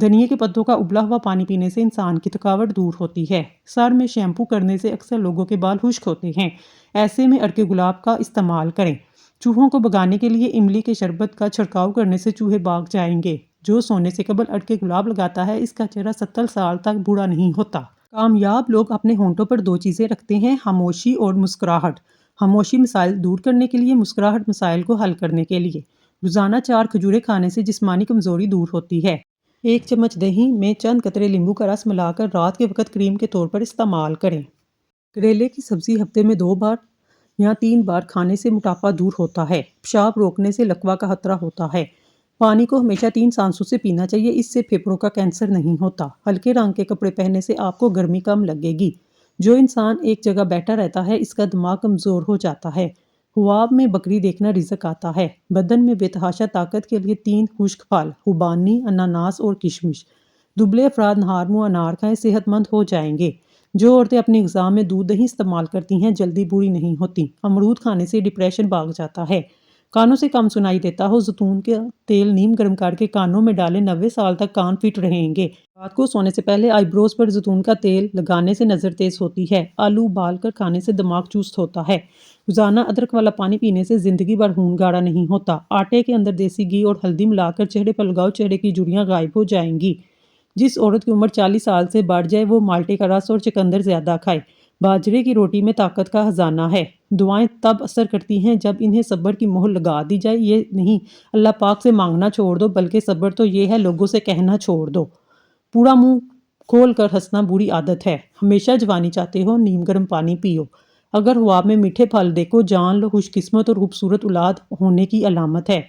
دھنیے کے پتوں کا ابلا ہوا پانی پینے سے انسان کی تھکاوٹ دور ہوتی ہے۔ سر میں شیمپو کرنے سے اکثر لوگوں کے بال خشک ہوتے ہیں، ایسے میں ارک گلاب کا استعمال کریں۔ چوہوں کو بھگانے کے لیے املی کے شربت کا چھڑکاؤ کرنے سے چوہے بھاگ جائیں گے۔ جو سونے سے قبل ارک گلاب لگاتا ہے اس کا چہرہ 70 سال تک بوڑھا نہیں ہوتا۔ کامیاب لوگ اپنے ہونٹوں پر 2 چیزیں رکھتے ہیں: خاموشی اور مسکراہٹ۔ خاموشی مسائل دور کرنے کے لیے، مسکراہٹ مسائل کو حل کرنے کے لیے۔ روزانہ 4 کھجوریں کھانے سے جسمانی کمزوری دور ہوتی ہے۔ 1 چمچ دہی میں چند قطرے لیمبو کا رس ملا کر رات کے وقت کریم کے طور پر استعمال کریں۔ کریلے کی سبزی ہفتے میں 2 بار یا 3 بار کھانے سے موٹاپا دور ہوتا ہے۔ پیشاب روکنے سے لکوہ کا خطرہ ہوتا ہے۔ پانی کو ہمیشہ 3 سانسوں سے پینا چاہیے، اس سے پھیپھڑوں کا کینسر نہیں ہوتا۔ ہلکے رنگ کے کپڑے پہننے سے آپ کو گرمی کم لگے گی۔ جو انسان ایک جگہ بیٹھا رہتا ہے اس کا دماغ کمزور ہو جاتا ہے۔ خواب میں بکری دیکھنا رزق آتا ہے۔ بدن میں بے تحاشا طاقت کے لیے 3 خشک پھل: خوبانی، اناناس اور کشمش۔ دبلے افراد نہار منہ انار کھائیں، صحت مند ہو جائیں گے۔ جو عورتیں اپنی غذا میں دودھ دہی استعمال کرتی ہیں جلدی بوڑھی نہیں ہوتی۔ امرود کھانے سے ڈپریشن بھاگ جاتا ہے۔ کانوں سے کم سنائی دیتا ہو، زیتون کا تیل نیم گرم کر کے کانوں میں ڈالیں، 90 سال تک کان فٹ رہیں گے۔ رات کو سونے سے پہلے آئی بروز پر زیتون کا تیل لگانے سے نظر تیز ہوتی ہے۔ آلو ابال کر کھانے سے دماغ چست ہوتا ہے۔ روزانہ ادرک والا پانی پینے سے زندگی بھر خون گاڑھا نہیں ہوتا۔ آٹے کے اندر دیسی گھی اور ہلدی ملا کر چہرے پر لگاؤ، چہرے کی جھریاں غائب ہو جائیں گی۔ جس عورت کی عمر 40 سال سے بڑھ جائے وہ مالٹے کا رس اور چقندر زیادہ کھائے۔ باجرے کی روٹی میں طاقت کا خزانہ ہے۔ دعائیں تب اثر کرتی ہیں جب انہیں صبر کی مہر لگا دی جائے۔ یہ نہیں اللہ پاک سے مانگنا چھوڑ دو، بلکہ صبر تو یہ ہے لوگوں سے کہنا چھوڑ دو۔ پورا منہ کھول کر ہنسنا بری عادت ہے۔ ہمیشہ جوانی چاہتے ہو، نیم گرم پانی پیو۔ اگر خواب میں میٹھے پھل دیکھو جان لو خوش قسمت اور خوبصورت اولاد ہونے کی علامت ہے۔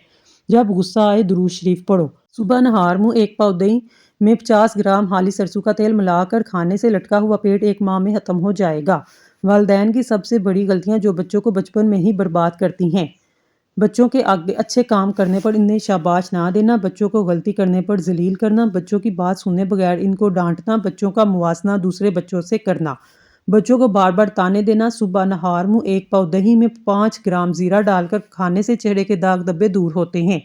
جب غصہ آئے درود شریف پڑھو۔ صبح نہار منہ 1 پاؤ دہی میں 50 گرام خالی سرسوں کا تیل ملا کر کھانے سے لٹکا ہوا پیٹ 1 ماہ میں ختم ہو جائے گا۔ والدین کی سب سے بڑی غلطیاں جو بچوں کو بچپن میں ہی برباد کرتی ہیں: بچوں کے آگے اچھے کام کرنے پر انہیں شاباش نہ دینا، بچوں کو غلطی کرنے پر ذلیل کرنا، بچوں کی بات سنے بغیر ان کو ڈانٹنا، بچوں کا موازنہ دوسرے بچوں سے کرنا، بچوں کو بار بار تانے دینا۔ صبح نہار منہ 1 پاؤ دہی میں 5 گرام زیرہ ڈال کر کھانے سے چہرے کے داغ دھبے دور ہوتے ہیں۔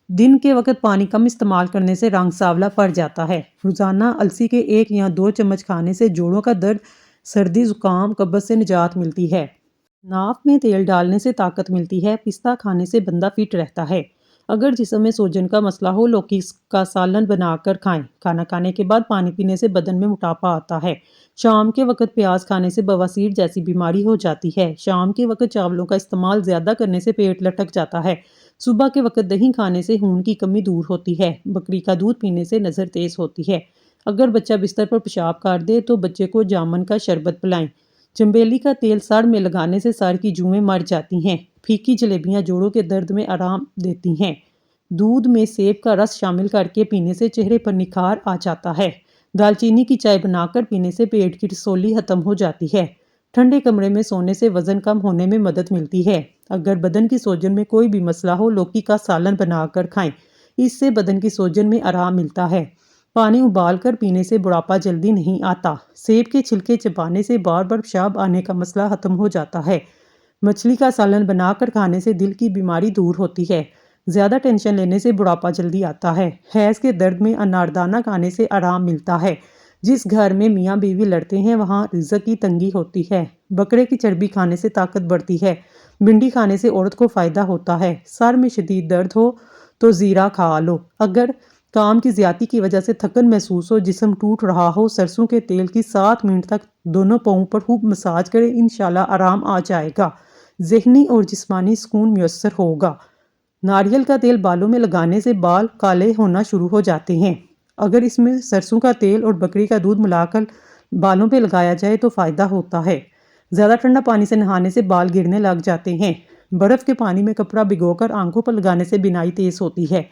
دن کے وقت پانی کم استعمال کرنے سے رنگ سانولا پڑ جاتا ہے۔ روزانہ السی کے 1 یا 2 چمچ کھانے سے جوڑوں کا درد، سردی، زکام، قبض سے نجات ملتی ہے۔ ناف میں تیل ڈالنے سے طاقت ملتی ہے۔ پستہ کھانے سے بندہ فٹ رہتا ہے۔ اگر جسم میں سوجن کا مسئلہ ہو، لوکی کا سالن بنا کر کھائیں۔ کھانا کھانے کے بعد پانی پینے سے بدن میں موٹاپا آتا ہے۔ شام کے وقت پیاز کھانے سے بواسیر جیسی بیماری ہو جاتی ہے۔ شام کے وقت چاولوں کا استعمال زیادہ کرنے سے پیٹ لٹک جاتا ہے۔ صبح کے وقت دہی کھانے سے خون کی کمی دور ہوتی ہے۔ بکری کا دودھ پینے سے نظر تیز ہوتی ہے۔ اگر بچہ بستر پر پیشاب کر دے تو بچے کو جامن کا شربت پلائیں۔ چنبیلی کا تیل سر میں لگانے سے سر کی جوئیں مر جاتی ہیں۔ پھیکی جلیبیاں جوڑوں کے درد میں آرام دیتی ہیں۔ دودھ میں سیب کا رس شامل کر کے پینے سے چہرے پر نکھار آ جاتا ہے۔ دال چینی کی چائے بنا کر پینے سے پیٹ کی رسولی ختم ہو جاتی ہے۔ ٹھنڈے کمرے میں سونے سے وزن کم ہونے میں مدد ملتی ہے۔ اگر بدن کی سوجن میں کوئی بھی مسئلہ ہو، لوکی کا سالن بنا کر کھائیں، اس سے بدن کی سوجن میں آرام ملتا ہے۔ پانی ابال کر پینے سے بڑھاپا جلدی نہیں آتا۔ سیب کے چھلکے چبانے سے بار بار پیشاب آنے کا مسئلہ ختم ہو جاتا ہے۔ مچھلی کا سالن بنا کر کھانے سے دل کی بیماری دور ہوتی ہے۔ زیادہ ٹینشن لینے سے بڑھاپا جلدی آتا ہے۔ حیض کے درد میں اناردانہ کھانے سے آرام ملتا ہے۔ جس گھر میں میاں بیوی لڑتے ہیں وہاں رزق کی تنگی ہوتی ہے۔ بکرے کی چربی کھانے سے طاقت بڑھتی ہے۔ بھنڈی کھانے سے عورت کو فائدہ ہوتا ہے۔ سر میں شدید درد ہو تو زیرہ کھا لو۔ اگر کام کی زیادتی کی وجہ سے تھکن محسوس ہو، جسم ٹوٹ رہا ہو، سرسوں کے تیل کی 7 منٹ تک دونوں پاؤں پر خوب مساج کریں، انشاءاللہ آرام آ جائے گا۔ ذہنی اور جسمانی سکون میسر ہوگا۔ ناریل کا تیل بالوں میں لگانے سے بال کالے ہونا شروع ہو جاتے ہیں۔ اگر اس میں سرسوں کا تیل اور بکری کا دودھ ملا کر بالوں پہ لگایا جائے تو فائدہ ہوتا ہے۔ زیادہ ٹھنڈا پانی سے نہانے سے بال گرنے لگ جاتے ہیں۔ برف کے پانی میں کپڑا بھگو کر آنکھوں پر لگانے سے بینائی تیز ہوتی ہے۔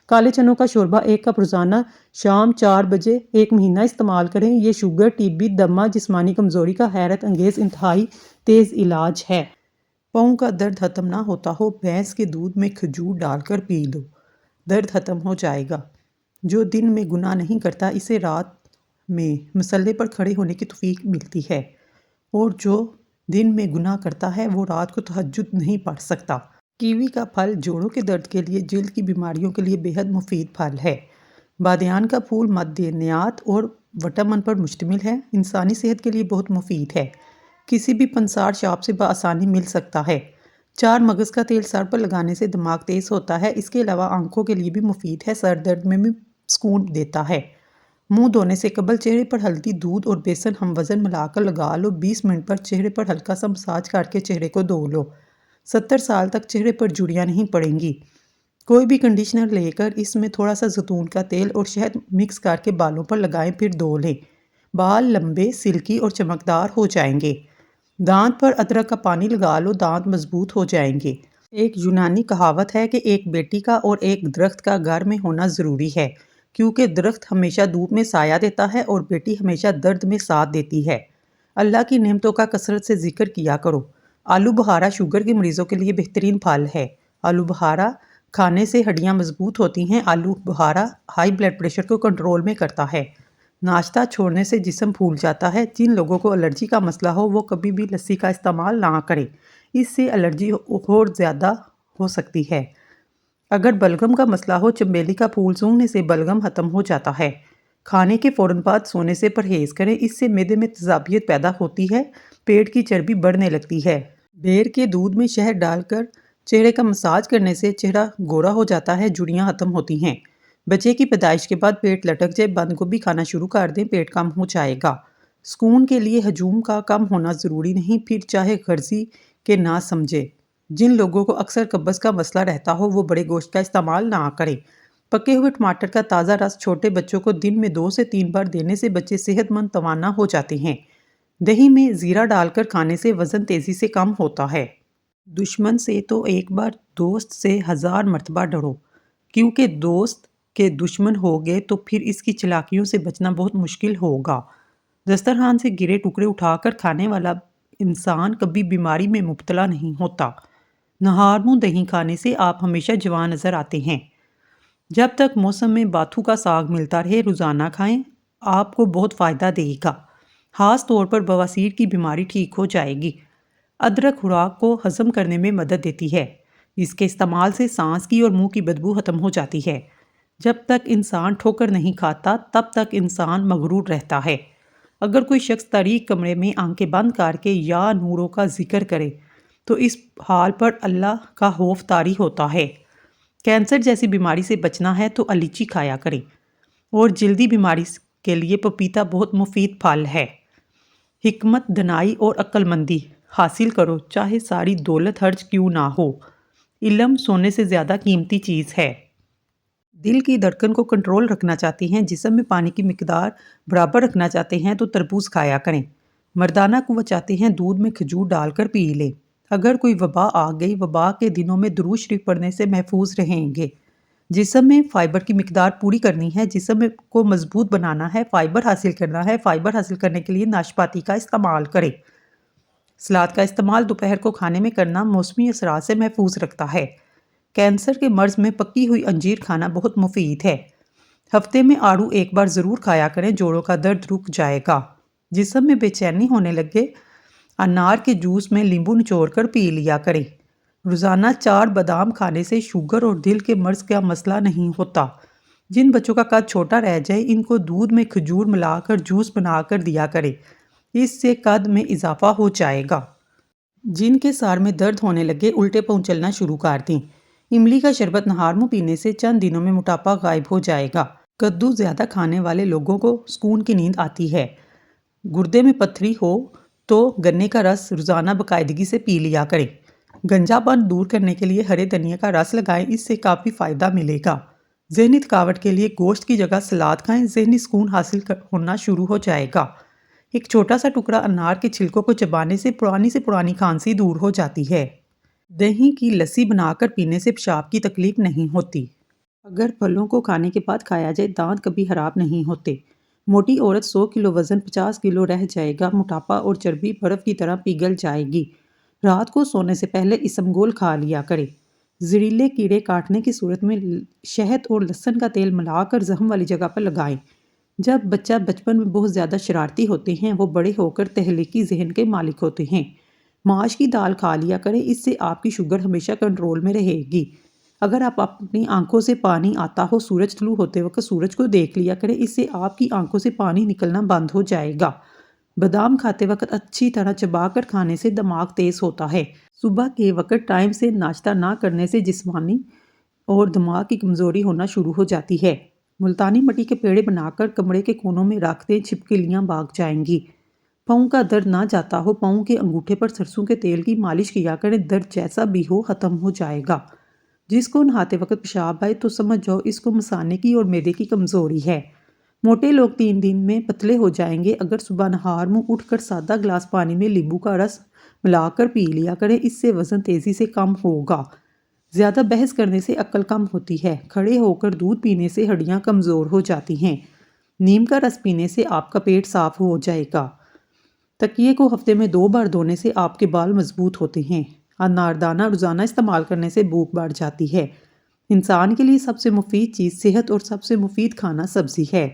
کالے چنوں کا شوربہ 1 کپ روزانہ شام 4 بجے 1 مہینہ استعمال کریں۔ یہ شوگر، ٹی بی، دمہ، جسمانی کمزوری کا حیرت انگیز انتہائی تیز علاج ہے۔ پاؤں کا درد ختم نہ ہوتا ہو، بھینس کے دودھ میں کھجور ڈال کر پی لو، درد ختم ہو جائے گا۔ جو دن میں گناہ نہیں کرتا اسے رات میں مصلے پر کھڑے ہونے کی توفیق ملتی ہے، اور جو دن میں گناہ کرتا ہے وہ رات کو تہجد نہیں پڑھ سکتا۔ کیوی کا پھل جوڑوں کے درد کے لیے، جلد کی بیماریوں کے لیے بے حد مفید پھل ہے۔ بادیان کا پھول معدنیات اور وٹامن پر مشتمل ہے، انسانی صحت کے لیے بہت مفید ہے۔ کسی بھی پنسار شاپ سے بآسانی مل سکتا ہے۔ چار مغز کا تیل سر پر لگانے سے دماغ تیز ہوتا ہے، اس کے علاوہ آنکھوں کے لیے بھی مفید ہے، سر درد میں بھی سکون دیتا ہے۔ منہ دھونے سے قبل چہرے پر ہلدی، دودھ اور بیسن ہم وزن ملا کر لگا لو، 20 منٹ پر چہرے پر ہلکا سا مساج کر کے چہرے کو دھو لو۔ 70 سال تک چہرے پر جھریاں نہیں پڑیں گی۔ کوئی بھی کنڈیشنر لے کر اس میں تھوڑا سا زیتون کا تیل اور شہد مکس کر کے بالوں پر لگائیں، پھر دھو لیں۔ بال لمبے، سلکی اور چمکدار ہو جائیں گے۔ دانت پر ادرک کا پانی لگا لو، دانت مضبوط ہو جائیں گے۔ ایک یونانی کہاوت ہے کہ ایک بیٹی کا اور ایک درخت کا گھر میں ہونا ضروری ہے، کیونکہ درخت ہمیشہ دھوپ میں سایہ دیتا ہے اور بیٹی ہمیشہ درد میں ساتھ دیتی ہے۔ اللہ کی نعمتوں کا کثرت سے ذکر کیا کرو۔ آلو بخارا شوگر کے مریضوں کے لیے بہترین پھل ہے۔ آلو بخارا کھانے سے ہڈیاں مضبوط ہوتی ہیں۔ آلو بخارا ہائی بلڈ پریشر کو کنٹرول میں کرتا ہے۔ ناشتہ چھوڑنے سے جسم پھول جاتا ہے۔ جن لوگوں کو الرجی کا مسئلہ ہو وہ کبھی بھی لسی کا استعمال نہ کریں، اس سے الرجی اور زیادہ ہو سکتی ہے۔ اگر بلغم کا مسئلہ ہو، چنبیلی کا پھول سونگھنے سے بلغم ختم ہو جاتا ہے۔ کھانے کے فوراً بعد سونے سے پرہیز کریں، اس سے معدے میں تیزابیت پیدا ہوتی ہے، پیٹ کی چربی بڑھنے لگتی ہے۔ بیر کے دودھ میں شہد ڈال کر چہرے کا مساج کرنے سے چہرہ گورا ہو جاتا ہے، جھریاں ختم ہوتی ہیں۔ بچے کی پیدائش کے بعد پیٹ لٹک جائے، بند گوبھی کھانا شروع کر دیں، پیٹ کم ہو جائے گا۔ سکون کے لیے ہجوم کا کم ہونا ضروری نہیں، پھر چاہے غرضی کے نہ سمجھے۔ جن لوگوں کو اکثر قبض کا مسئلہ رہتا ہو وہ بڑے گوشت کا استعمال نہ کریں۔ پکے ہوئے ٹماٹر کا تازہ رس چھوٹے بچوں کو دن میں 2 سے 3 بار دینے سے بچے صحت مند توانا ہو جاتے ہیں۔ دہی میں زیرہ ڈال کر کھانے سے وزن تیزی سے کم ہوتا ہے۔ دشمن سے تو ایک بار، دوست سے 1000 مرتبہ ڈرو، کیونکہ دوست کے دشمن ہوگے تو پھر اس کی چالاکیوں سے بچنا بہت مشکل ہوگا۔ دسترخوان سے گرے ٹکڑے اٹھا کر کھانے والا انسان کبھی بیماری میں مبتلا نہیں ہوتا۔ نہار منہ دہی کھانے سے آپ ہمیشہ جوان نظر آتے ہیں۔ جب تک موسم میں باتھو کا ساگ ملتا رہے روزانہ کھائیں، آپ کو بہت فائدہ دے گا۔ خاص طور پر بواسیر کی بیماری ٹھیک ہو جائے گی۔ ادرک خوراک کو ہضم کرنے میں مدد دیتی ہے۔ اس کے استعمال سے سانس کی اور منہ کی بدبو ختم ہو جاتی ہے۔ جب تک انسان ٹھوکر نہیں کھاتا تب تک انسان مغرور رہتا ہے۔ اگر کوئی شخص تاریک کمرے میں آنکھیں بند کر کے یا نوروں کا ذکر کرے تو اس حال پر اللہ کا خوف طاری ہوتا ہے۔ کینسر جیسی بیماری سے بچنا ہے تو الائچی کھایا کریں، اور جلدی بیماری کے لیے پپیتا بہت مفید پھل ہے۔ حکمت، دانائی اور عقل مندی حاصل کرو، چاہے ساری دولت خرچ کیوں نہ ہو۔ علم سونے سے زیادہ قیمتی چیز ہے۔ دل کی دھڑکن کو کنٹرول رکھنا چاہتے ہیں، جسم میں پانی کی مقدار برابر رکھنا چاہتے ہیں تو تربوز کھایا کریں۔ مردانہ قوت چاہتے ہیں، دودھ میں کھجور ڈال کر پی لیں۔ اگر کوئی وبا آ گئی، وبا کے دنوں میں درود شریف پڑھنے سے محفوظ رہیں گے۔ جسم میں فائبر کی مقدار پوری کرنی ہے، جسم کو مضبوط بنانا ہے، فائبر حاصل کرنا ہے۔ فائبر حاصل کرنے کے لیے ناشپاتی کا استعمال کریں۔ سلاد کا استعمال دوپہر کو کھانے میں کرنا موسمی اثرات سے محفوظ رکھتا ہے۔ کینسر کے مرض میں پکی ہوئی انجیر کھانا بہت مفید ہے۔ ہفتے میں آڑو ایک بار ضرور کھایا کریں، جوڑوں کا درد رک جائے گا۔ جسم میں بے چینی ہونے لگے، انار کے جوس میں لیمبو نچوڑ کر پی لیا کریں۔ روزانہ 4 بادام کھانے سے شوگر اور دل کے مرض کا مسئلہ نہیں ہوتا۔ جن بچوں کا قد چھوٹا رہ جائے ان کو دودھ میں کھجور ملا کر جوس بنا کر دیا کریں، اس سے قد میں اضافہ ہو جائے گا۔ جن کے سر میں درد ہونے لگے الٹے پاؤں چلنا شروع کر دیں۔ املی کا شربت نہار منہ پینے سے چند دنوں میں موٹاپا غائب ہو جائے گا۔ کدو زیادہ کھانے والے لوگوں کو سکون کی نیند آتی ہے۔ گردے میں پتھری ہو تو گنے کا رس روزانہ باقاعدگی سے پی لیا کریں۔ گنجا پن دور کرنے کے لیے ہرے دھنیا کا رس لگائیں، اس سے کافی فائدہ ملے گا۔ ذہنی تھکاوٹ کے لیے گوشت کی جگہ سلاد کھائیں، ذہنی سکون حاصل ہونا شروع ہو جائے گا۔ ایک چھوٹا سا ٹکڑا انار کے چھلکوں کو چبانے سے پرانی کھانسی دور ہو جاتی ہے۔ دہی کی لسی بنا کر پینے سے پیشاب کی تکلیف نہیں ہوتی۔ اگر پھلوں کو کھانے کے بعد کھایا جائے دانت کبھی خراب نہیں ہوتے۔ موٹی عورت 100 کلو وزن 50 کلو رہ جائے گا، موٹاپا اور چربی برف کی طرح پگھل جائے گی۔ رات کو سونے سے پہلے اسمگول کھا لیا کریں۔ زہریلے کیڑے کاٹنے کی صورت میں شہد اور لہسن کا تیل ملا کر زخم والی جگہ پر لگائیں۔ جب بچہ بچپن میں بہت زیادہ شرارتی ہوتے ہیں، وہ بڑے ہو کر تخلیقی ذہن کے مالک ہوتے ہیں۔ ماش کی دال کھا لیا کریں، اس سے آپ کی شوگر ہمیشہ کنٹرول میں رہے گی۔ اگر آپ اپنی آنکھوں سے پانی آتا ہو سورج طلوع ہوتے وقت سورج کو دیکھ لیا کریں، اس سے آپ کی آنکھوں سے پانی نکلنا بند ہو جائے گا۔ بادام کھاتے وقت اچھی طرح چبا کر کھانے سے دماغ تیز ہوتا ہے۔ صبح کے وقت ٹائم سے ناشتہ نہ کرنے سے جسمانی اور دماغ کی کمزوری ہونا شروع ہو جاتی ہے۔ ملتانی مٹی کے پیڑے بنا کر کمرے کے کونوں میں رکھ دیں، چھپکلیاں بھاگ جائیں گی۔ پاؤں کا درد نہ جاتا ہو، پاؤں کے انگوٹھے پر سرسوں کے تیل کی مالش کیا کریں، درد جیسا بھی ہو ختم ہو جائے گا۔ جس کو نہاتے وقت پیشاب آئے تو سمجھ جاؤ اس کو مثانے کی اور معدے کی کمزوری ہے۔ موٹے لوگ 3 دن میں پتلے ہو جائیں گے۔ اگر صبح نہار منہ اٹھ کر سادہ گلاس پانی میں لیمبو کا رس ملا کر پی لیا کریں، اس سے وزن تیزی سے کم ہوگا۔ زیادہ بحث کرنے سے عقل کم ہوتی ہے۔ کھڑے ہو کر دودھ پینے سے ہڈیاں کمزور ہو جاتی ہیں۔ نیم کا رس پینے سے آپ کا پیٹ صاف ہو جائے گا۔ تکیے کو ہفتے میں 2 بار دھونے سے آپ کے بال مضبوط ہوتے ہیں۔ اناردانہ روزانہ استعمال کرنے سے بھوک بڑھ جاتی ہے۔ انسان کے لیے سب سے مفید چیز صحت اور سب سے مفید کھانا سبزی ہے۔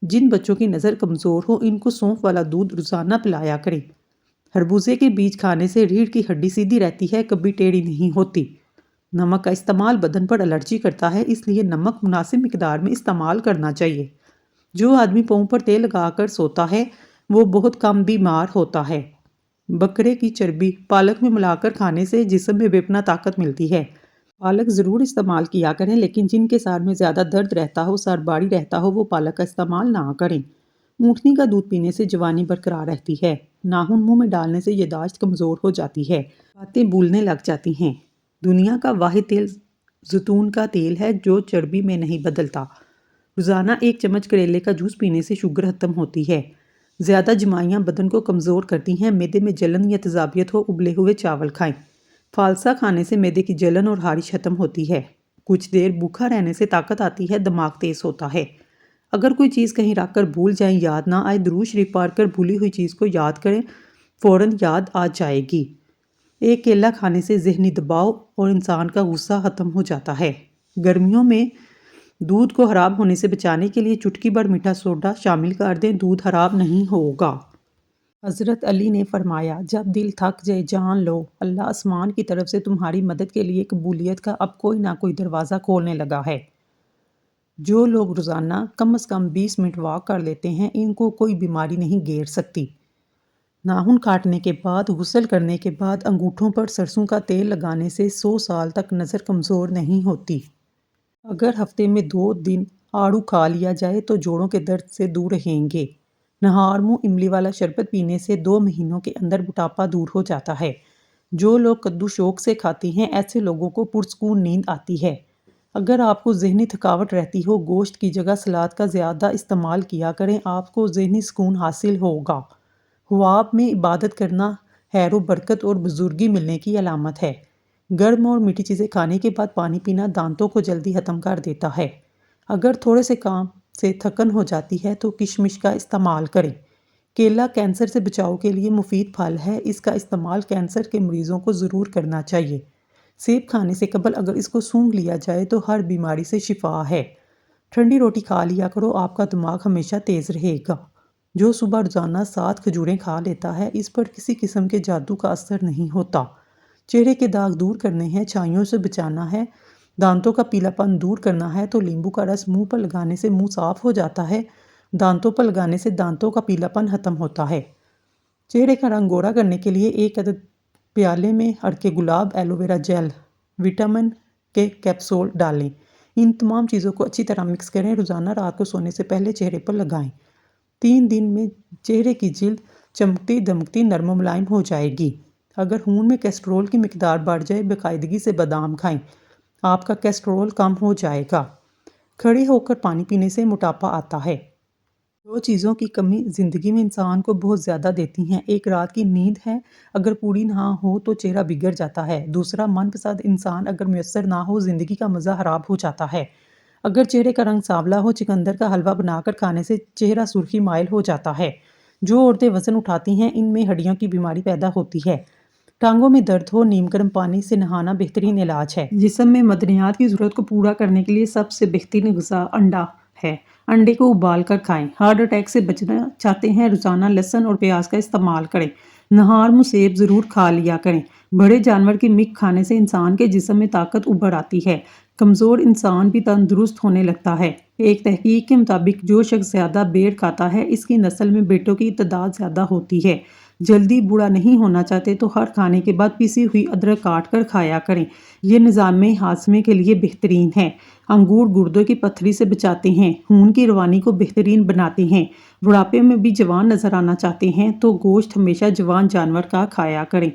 جن بچوں کی نظر کمزور ہو ان کو سونف والا دودھ روزانہ پلایا کریں۔ خربوزے کے بیج کھانے سے ریڑھ کی ہڈی سیدھی رہتی ہے، کبھی ٹیڑھی نہیں ہوتی۔ نمک کا استعمال بدن پر الرجی کرتا ہے، اس لیے نمک مناسب مقدار میں استعمال کرنا چاہیے۔ جو آدمی پاؤں پر تیل لگا کر سوتا ہے وہ بہت کم بیمار ہوتا ہے۔ بکرے کی چربی پالک میں ملا کر کھانے سے جسم میں بے پناہ طاقت ملتی ہے۔ پالک ضرور استعمال کیا کریں، لیکن جن کے سر میں زیادہ درد رہتا ہو، سر بھاری رہتا ہو، وہ پالک کا استعمال نہ کریں۔ اونٹنی کا دودھ پینے سے جوانی برقرار رہتی ہے۔ ناخن منہ میں ڈالنے سے یادداشت کمزور ہو جاتی ہے، باتیں بھولنے لگ جاتی ہیں۔ دنیا کا واحد تیل زیتون کا تیل ہے جو چربی میں نہیں بدلتا۔ روزانہ 1 چمچ کریلے کا جوس پینے سے شوگر ختم ہوتی ہے۔ زیادہ جمائیاں بدن کو کمزور کرتی ہیں۔ معدے میں جلن یا تیزابیت ہو، ابلے ہوئے چاول کھائیں۔ فالسا کھانے سے معدے کی جلن اور خارش ختم ہوتی ہے۔ کچھ دیر بھوکا رہنے سے طاقت آتی ہے، دماغ تیز ہوتا ہے۔ اگر کوئی چیز کہیں رکھ کر بھول جائیں، یاد نہ آئے، درود شریف پڑھ کر بھولی ہوئی چیز کو یاد کریں، فوراً یاد آ جائے گی۔ ایک کیلا کھانے سے ذہنی دباؤ اور انسان کا غصہ ختم ہو جاتا ہے۔ گرمیوں میں دودھ کو خراب ہونے سے بچانے کے لیے چٹکی بھر میٹھا سوڈا شامل کر دیں، دودھ خراب نہیں ہوگا۔ حضرت علی نے فرمایا، جب دل تھک جائے جان لو اللہ آسمان کی طرف سے تمہاری مدد کے لیے قبولیت کا اب کوئی نہ کوئی دروازہ کھولنے لگا ہے۔ جو لوگ روزانہ کم از کم 20 منٹ واک کر لیتے ہیں ان کو کوئی بیماری نہیں گھیر سکتی۔ ناخن کاٹنے کے بعد، غسل کرنے کے بعد انگوٹھوں پر سرسوں کا تیل لگانے سے 100 سال تک نظر کمزور نہیں ہوتی۔ اگر ہفتے میں 2 دن آڑو کھا لیا جائے تو جوڑوں کے درد سے دور رہیں گے۔ نہار منہ املی والا شربت پینے سے 2 مہینوں کے اندر موٹاپا دور ہو جاتا ہے۔ جو لوگ کدو شوق سے کھاتے ہیں ایسے لوگوں کو پرسکون نیند آتی ہے۔ اگر آپ کو ذہنی تھکاوٹ رہتی ہو، گوشت کی جگہ سلاد کا زیادہ استعمال کیا کریں، آپ کو ذہنی سکون حاصل ہوگا۔ خواب میں عبادت کرنا خیر و برکت اور بزرگی ملنے کی علامت ہے۔ گرم اور میٹھی چیزیں کھانے کے بعد پانی پینا دانتوں کو جلدی ختم کر دیتا ہے۔ اگر تھوڑے سے کام سے تھکن ہو جاتی ہے تو کشمش کا استعمال کریں۔ کیلا کینسر سے بچاؤ کے لیے مفید پھل ہے، اس کا استعمال کینسر کے مریضوں کو ضرور کرنا چاہیے۔ سیب کھانے سے قبل اگر اس کو سونگھ لیا جائے تو ہر بیماری سے شفا ہے۔ ٹھنڈی روٹی کھا لیا کرو، آپ کا دماغ ہمیشہ تیز رہے گا۔ جو صبح روزانہ 7 کھجوریں کھا لیتا ہے اس پر کسی قسم کے جادو کا اثر نہیں ہوتا۔ چہرے کے داغ دور کرنے ہیں، چھائیوں سے بچانا ہے، دانتوں کا پیلا پن دور کرنا ہے تو لیمبو کا رس منہ پر لگانے سے منہ صاف ہو جاتا ہے، دانتوں پر لگانے سے دانتوں کا پیلا پن ختم ہوتا ہے۔ چہرے کا رنگ گورا کرنے کے لیے 1 عدد پیالے میں اڑکے گلاب، ایلو ویرا جیل، وٹامن کے کیپسول ڈالیں۔ ان تمام چیزوں کو اچھی طرح مکس کریں، روزانہ رات کو سونے سے پہلے چہرے پر لگائیں۔ 3 دن میں چہرے کی جلد چمکتی دمکتی نرم و ملائم ہو جائے گی۔ اگر خون میں کولیسٹرول کی مقدار بڑھ جائے، باقاعدگی سے بادام کھائیں، آپ کا کولیسٹرول کم ہو جائے گا۔ کھڑے ہو کر پانی پینے سے موٹاپا آتا ہے۔ 2 چیزوں کی کمی زندگی میں انسان کو بہت زیادہ دیتی ہیں، ایک رات کی نیند ہے، اگر پوری نہ ہو تو چہرہ بگڑ جاتا ہے، دوسرا من پسند انسان اگر میسر نہ ہو زندگی کا مزہ خراب ہو جاتا ہے۔ اگر چہرے کا رنگ سانولا ہو، چقندر کا حلوہ بنا کر کھانے سے چہرہ سرخی مائل ہو جاتا ہے۔ جو عورتیں وزن اٹھاتی ہیں ان میں ہڈیوں کی بیماری پیدا ہوتی ہے۔ ٹانگوں میں درد ہو، نیم گرم پانی سے نہانا بہترین علاج ہے۔ جسم میں معدنیات کی ضرورت کو پورا کرنے کے لیے سب سے بہترین غذا انڈا ہے۔ انڈے کو ابال کر کھائیں۔ ہارٹ اٹیک سے بچنا چاہتے ہیں، روزانہ لہسن اور پیاز کا استعمال کریں۔ نہار مسیب ضرور کھا لیا کریں۔ بڑے جانور کی مک کھانے سے انسان کے جسم میں طاقت ابھر آتی ہے، کمزور انسان بھی تندرست ہونے لگتا ہے۔ ایک تحقیق کے مطابق جو شخص زیادہ بیر کھاتا ہے اس کی نسل میں بیٹوں کی تعداد زیادہ ہوتی ہے۔ جلدی بوڑھا نہیں ہونا چاہتے تو ہر کھانے کے بعد پیسی ہوئی ادرک کاٹ کر کھایا کریں، یہ نظام ہاضمے کے لیے بہترین ہے۔ انگور گردوں کی پتھری سے بچاتے ہیں، خون کی روانی کو بہترین بناتے ہیں۔ بڑھاپے میں بھی جوان نظر آنا چاہتے ہیں تو گوشت ہمیشہ جوان جانور کا کھایا کریں۔